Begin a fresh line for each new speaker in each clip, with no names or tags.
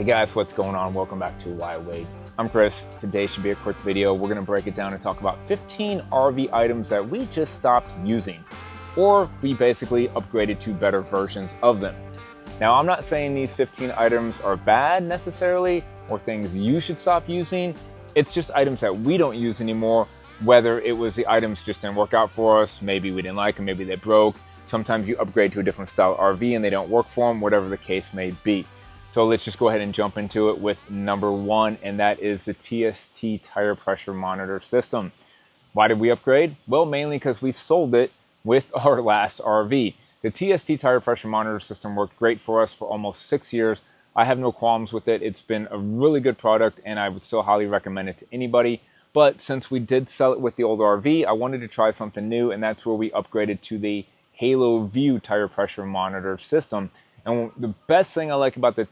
Hey guys, what's going on? Welcome back to Why Wait. I'm Chris. Today should be a quick video. We're going to break it down and talk about 15 RV items that we just stopped using, or we basically upgraded to better versions of them. Now, I'm not saying these 15 items are bad necessarily, or things you should stop using. It's just items that we don't use anymore, whether it was the items just didn't work out for us, maybe we didn't like them, maybe they broke. Sometimes you upgrade to a different style RV and they don't work for them, whatever the case may be. So let's just go ahead and jump into it with number one, and that is the TST tire pressure monitor system. Why did we upgrade? Well, mainly because we sold it with our last RV. The TST tire pressure monitor system worked great for us for almost 6 years. I have no qualms with it. It's been a really good product, and I would still highly recommend it to anybody. But since we did sell it with the old RV, I wanted to try something new, and that's where we upgraded to the Halo View tire pressure monitor system. And the best thing I like about the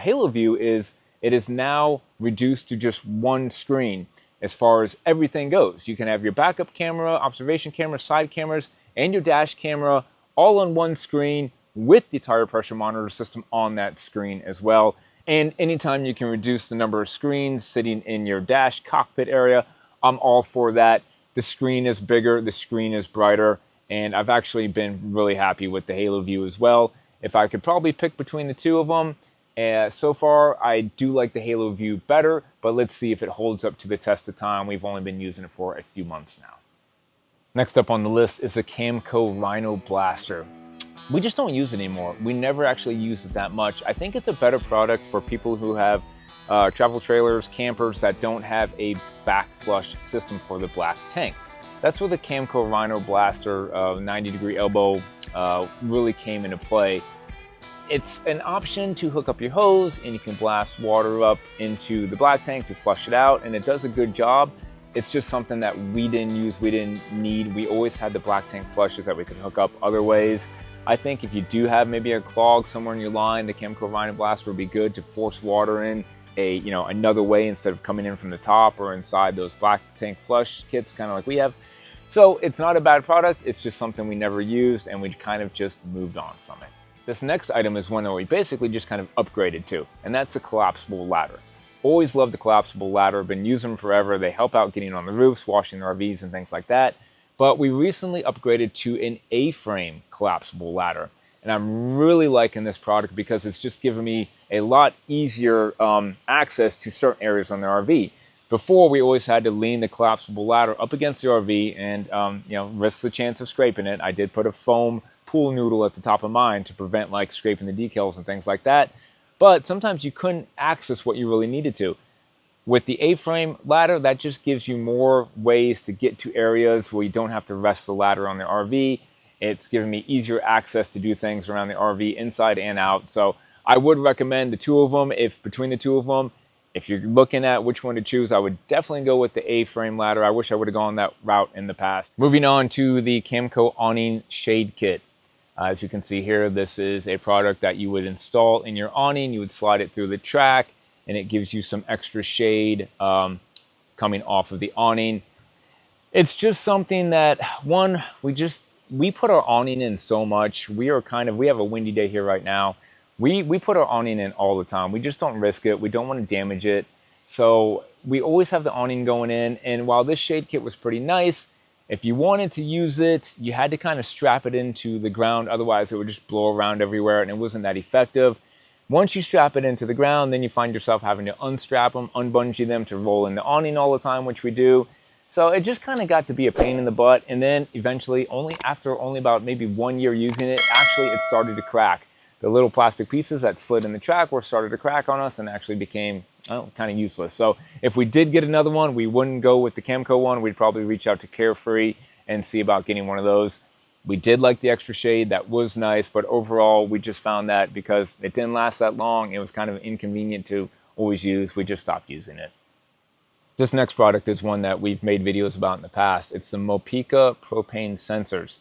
Halo View is it is now reduced to just one screen as far as everything goes. You can have your backup camera, observation camera, side cameras, and your dash camera all on one screen with the tire pressure monitor system on that screen as well. And anytime you can reduce the number of screens sitting in your dash cockpit area, I'm all for that. The screen is bigger, the screen is brighter, and I've actually been really happy with the Halo View as well. If I could probably pick between the two of them, so far I do like the Halo View better, but let's see if it holds up to the test of time. We've only been using it for a few months now. Next up on the list is the Camco Rhino Blaster. We just don't use it anymore. We never actually use it that much. I think it's a better product for people who have travel trailers, campers that don't have a back flush system for the black tank. That's where the Camco Rhino Blaster 90-degree elbow really came into play. It's an option to hook up your hose and you can blast water up into the black tank to flush it out, and it does a good job. It's just something that we didn't use, we didn't need. We always had the black tank flushes that we could hook up other ways. I think if you do have maybe a clog somewhere in your line, the Camco Rhino Blaster would be good to force water in another way instead of coming in from the top or inside those black tank flush kits, kind of like we have. So it's not a bad product, it's just something we never used and we kind of just moved on from it. This next item is one that we basically just kind of upgraded to, and that's the collapsible ladder. Always loved the collapsible ladder, been using them forever. They help out getting on the roofs, washing the RVs and things like that. But we recently upgraded to an A-frame collapsible ladder. And I'm really liking this product because it's just given me a lot easier access to certain areas on the RV. Before, we always had to lean the collapsible ladder up against the RV and risk the chance of scraping it. I did put a foam pool noodle at the top of mine to prevent like scraping the decals and things like that. But sometimes you couldn't access what you really needed to. With the A-frame ladder, that just gives you more ways to get to areas where you don't have to rest the ladder on the RV. It's given me easier access to do things around the RV inside and out. So I would recommend the two of them. Between the two of them, if you're looking at which one to choose, I would definitely go with the A-frame ladder. I wish I would have gone that route in the past. Moving on to the Camco awning shade kit. As you can see here, this is a product that you would install in your awning. You would slide it through the track, and it gives you some extra shade coming off of the awning. It's just something that, one, we put our awning in so much. We have a windy day here right now. We put our awning in all the time. We just don't risk it. We don't want to damage it. So we always have the awning going in. And while this shade kit was pretty nice, if you wanted to use it, you had to kind of strap it into the ground. Otherwise, it would just blow around everywhere and it wasn't that effective. Once you strap it into the ground, then you find yourself having to unstrap them, unbungee them to roll in the awning all the time, which we do. So it just kind of got to be a pain in the butt. And then eventually, after about maybe 1 year using it, actually it started to crack. The little plastic pieces that slid in the track started to crack on us and actually became kind of useless. So if we did get another one, we wouldn't go with the Camco one. We'd probably reach out to Carefree and see about getting one of those. We did like the extra shade. That was nice. But overall, we just found that because it didn't last that long, it was kind of inconvenient to always use. We just stopped using it. This next product is one that we've made videos about in the past. It's the Mopica Propane Sensors.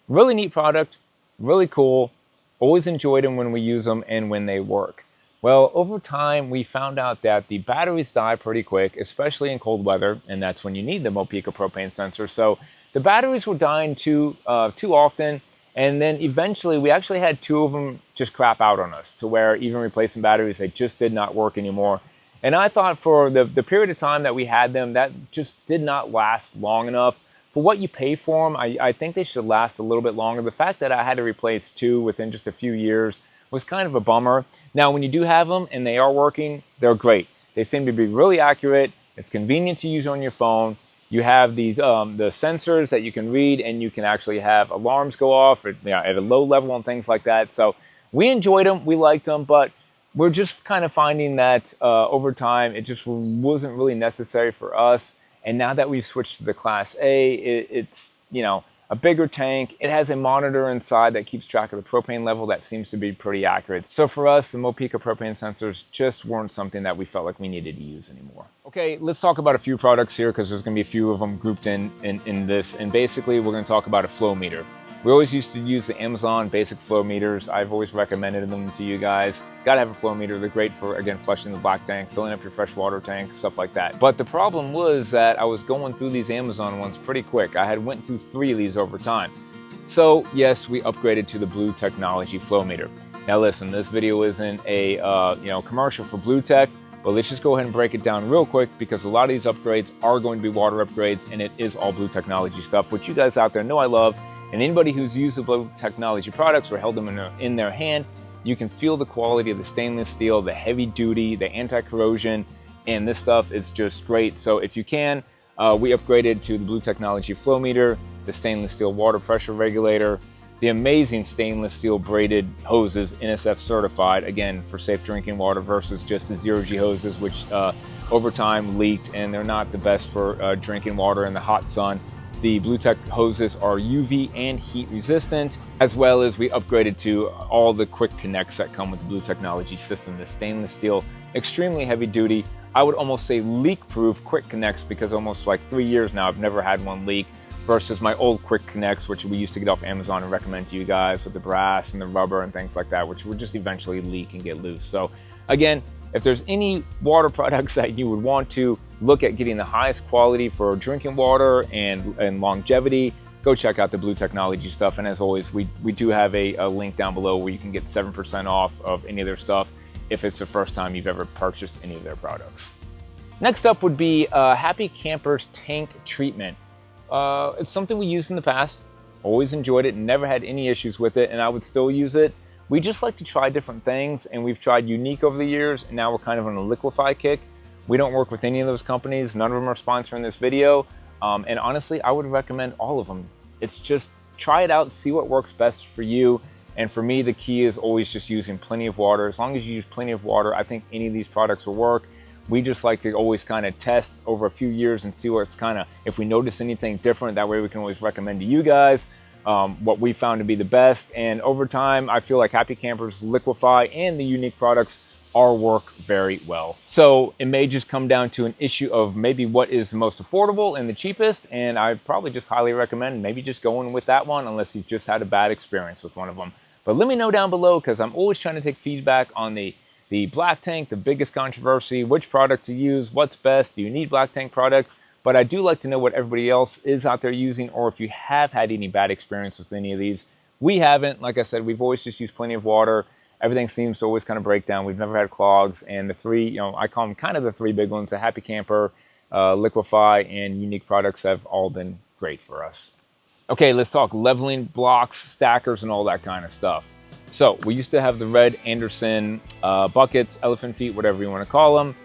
Really neat product. Really cool. Always enjoyed them when we use them and when they work. Well, over time, we found out that the batteries die pretty quick, especially in cold weather, and that's when you need the Mopica propane sensor. So the batteries were dying too often, And then eventually we actually had 2 of them just crap out on us, to where even replacing batteries, they just did not work anymore. And I thought for the period of time that we had them, that just did not last long enough. For what you pay for them, I think they should last a little bit longer. The fact that I had to replace 2 within just a few years was kind of a bummer. Now, when you do have them and they are working, they're great. They seem to be really accurate. It's convenient to use on your phone. You have these the sensors that you can read, and you can actually have alarms go off at a low level and things like that. So we enjoyed them, we liked them, but we're just kind of finding that over time it just wasn't really necessary for us. And now that we've switched to the Class A, it's a bigger tank. It has a monitor inside that keeps track of the propane level that seems to be pretty accurate. So for us, the Mopica propane sensors just weren't something that we felt like we needed to use anymore. Okay, let's talk about a few products here, because there's going to be a few of them grouped in this. And basically, we're going to talk about a flow meter. We always used to use the Amazon basic flow meters. I've always recommended them to you guys. Got to have a flow meter. They're great for, again, flushing the black tank, filling up your fresh water tank, stuff like that. But the problem was that I was going through these Amazon ones pretty quick. I had went through 3 of these over time. So yes, we upgraded to the Blue Technology flow meter. Now listen, this video isn't a commercial for Blue Tech, but let's just go ahead and break it down real quick, because a lot of these upgrades are going to be water upgrades, and it is all Blue Technology stuff, which you guys out there know I love. And anybody who's used the Blue Technology products or held them in their hand, you can feel the quality of the stainless steel, the heavy duty, the anti-corrosion, and this stuff is just great. So if you can, we upgraded to the Blue Technology flow meter, the stainless steel water pressure regulator, the amazing stainless steel braided hoses, NSF certified, again, for safe drinking water versus just the 0G hoses, which over time leaked, and they're not the best for drinking water in the hot sun. The Blue Tech hoses are UV and heat resistant, as well as we upgraded to all the quick connects that come with the Blue Technology system. The stainless steel, extremely heavy duty, I would almost say leak proof quick connects, because almost like 3 years now I've never had one leak, versus my old quick connects, which we used to get off Amazon and recommend to you guys, with the brass and the rubber and things like that, which would just eventually leak and get loose. So again, if there's any water products that you would want to look at getting the highest quality for drinking water and longevity, go check out the Blue Technology stuff. And as always, we do have a link down below where you can get 7% off of any of their stuff if it's the first time you've ever purchased any of their products. Next up would be Happy Camper's tank treatment. It's something we used in the past, always enjoyed it, never had any issues with it, and I would still use it. We just like to try different things, and we've tried Unique over the years, and now we're kind of on a liquefy kick. We don't work with any of those companies. None of them are sponsoring this video. And honestly, I would recommend all of them. It's just try it out, see what works best for you. And for me, the key is always just using plenty of water. As long as you use plenty of water, I think any of these products will work. We just like to always kind of test over a few years and see where it's kind of, if we notice anything different, that way we can always recommend to you guys what we found to be the best. And over time, I feel like Happy Camper's Liquefy and the Unique products all work very well. So it may just come down to an issue of maybe what is the most affordable and the cheapest, and I probably just highly recommend maybe just going with that one, unless you've just had a bad experience with one of them. But let me know down below, because I'm always trying to take feedback on the black tank, the biggest controversy, which product to use, what's best, do you need black tank products? But I do like to know what everybody else is out there using, or if you have had any bad experience with any of these. We haven't. Like I said, we've always just used plenty of water. Everything seems to always kind of break down. We've never had clogs. And the 3, I call them kind of the 3 big ones, the Happy Camper, Liquefy, and Unique products have all been great for us. Okay, let's talk leveling blocks, stackers, and all that kind of stuff. So we used to have the red Anderson buckets, elephant feet, whatever you want to call them.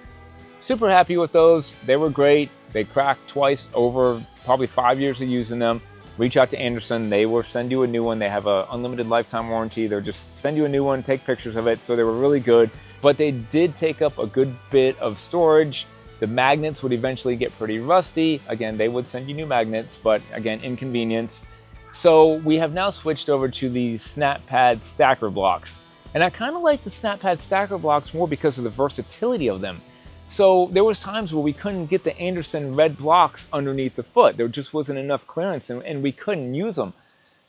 Super happy with those. They were great. They cracked twice over probably 5 years of using them. Reach out to Anderson. They will send you a new one. They have an unlimited lifetime warranty. They'll just send you a new one, take pictures of it. So they were really good, but they did take up a good bit of storage. The magnets would eventually get pretty rusty. Again, they would send you new magnets, but again, inconvenience. So we have now switched over to the SNAPPADS stacker blocks. And I kind of like the SNAPPADS stacker blocks more because of the versatility of them. So there was times where we couldn't get the Anderson red blocks underneath the foot. There just wasn't enough clearance, and we couldn't use them.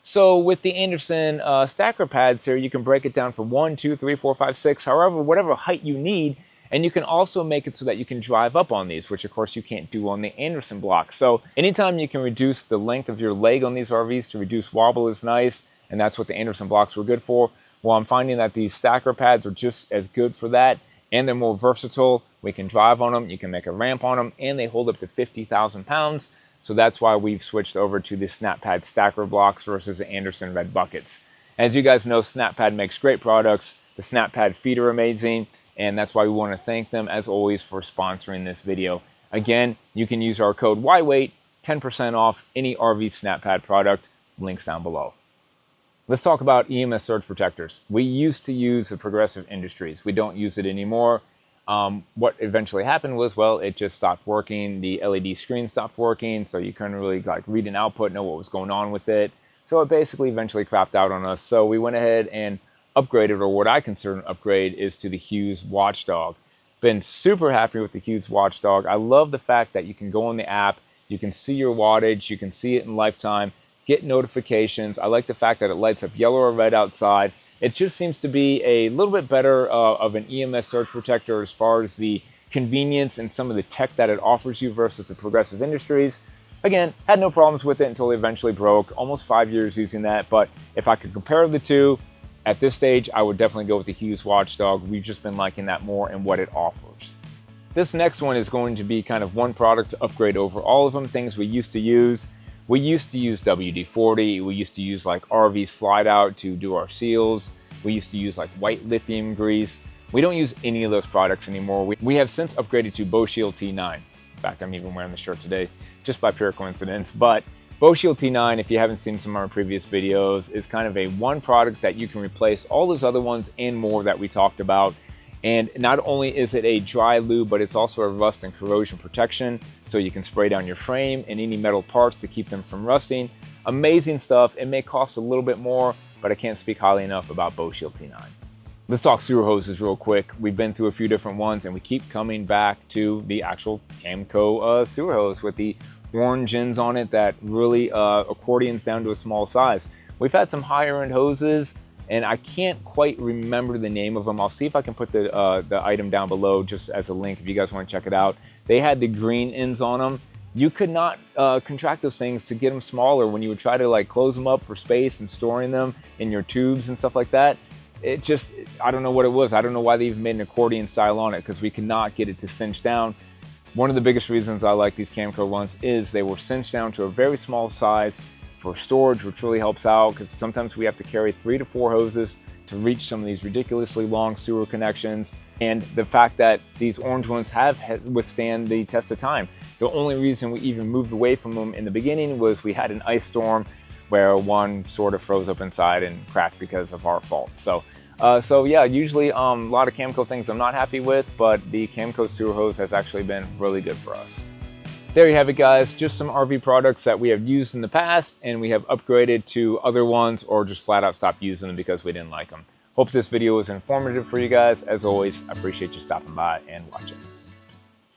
So with the Anderson stacker pads here, you can break it down from 1, 2, 3, 4, 5, 6, however, whatever height you need. And you can also make it so that you can drive up on these, which of course you can't do on the Anderson blocks. So anytime you can reduce the length of your leg on these RVs to reduce wobble is nice. and that's what the Anderson blocks were good for. Well, I'm finding that these stacker pads are just as good for that, and they're more versatile. We can drive on them, you can make a ramp on them, and they hold up to 50,000 pounds. So that's why we've switched over to the SNAPPAD stacker blocks versus the Anderson red buckets. As you guys know, SNAPPAD makes great products. The SNAPPAD feet are amazing, and that's why we want to thank them, as always, for sponsoring this video. Again, you can use our code YWAIT, 10% off any RV SNAPPAD product. Links down below. Let's talk about EMS surge protectors. We used to use the Progressive Industries. We don't use it anymore. What eventually happened was, well, it just stopped working. The LED screen stopped working, so you couldn't really read an output, know what was going on with it. So it basically eventually crapped out on us. So we went ahead and upgraded, or what I consider an upgrade, is to the Hughes Watchdog. Been super happy with the Hughes Watchdog. I love the fact that you can go on the app, you can see your wattage, you can see it in lifetime, get notifications. I like the fact that it lights up yellow or red outside. It just seems to be a little bit better of an EMS surge protector as far as the convenience and some of the tech that it offers you versus the Progressive Industries. Again, had no problems with it until it eventually broke. Almost 5 years using that, but if I could compare the two, at this stage, I would definitely go with the Hughes Watchdog. We've just been liking that more and what it offers. This next one is going to be kind of one product to upgrade over all of them, things we used to use. We used to use WD-40, we used to use like RV slide out to do our seals. We used to use like white lithium grease. We don't use any of those products anymore. We have since upgraded to BoShield T9. In fact, I'm even wearing the shirt today, just by pure coincidence. But BoShield T9, if you haven't seen some of our previous videos, is kind of a one product that you can replace all those other ones and more that we talked about. And not only is it a dry lube, but it's also a rust and corrosion protection. So you can spray down your frame and any metal parts to keep them from rusting. Amazing stuff. It may cost a little bit more, but I can't speak highly enough about BoShield T9. Let's talk sewer hoses real quick. We've been through a few different ones and we keep coming back to the actual Camco sewer hose with the orange ends on it that really accordions down to a small size. We've had some higher end hoses, and I can't quite remember the name of them. I'll see if I can put the item down below just as a link if you guys want to check it out. They had the green ends on them. You could not contract those things to get them smaller when you would try to like close them up for space and storing them in your tubes and stuff like that. It just, I don't know what it was. I don't know why they even made an accordion style on it, because we could not get it to cinch down. One of the biggest reasons I like these Camco ones is they were cinched down to a very small size for storage, which really helps out because sometimes we have to carry 3 to 4 hoses to reach some of these ridiculously long sewer connections. And the fact that these orange ones have withstand the test of time. The only reason we even moved away from them in the beginning was we had an ice storm where one sort of froze up inside and cracked because of our fault. So yeah, usually a lot of Camco things I'm not happy with, but the Camco sewer hose has actually been really good for us. There you have it, guys. Just some RV products that we have used in the past and we have upgraded to other ones or just flat out stopped using them because we didn't like them. Hope this video was informative for you guys. As always, I appreciate you stopping by and watching.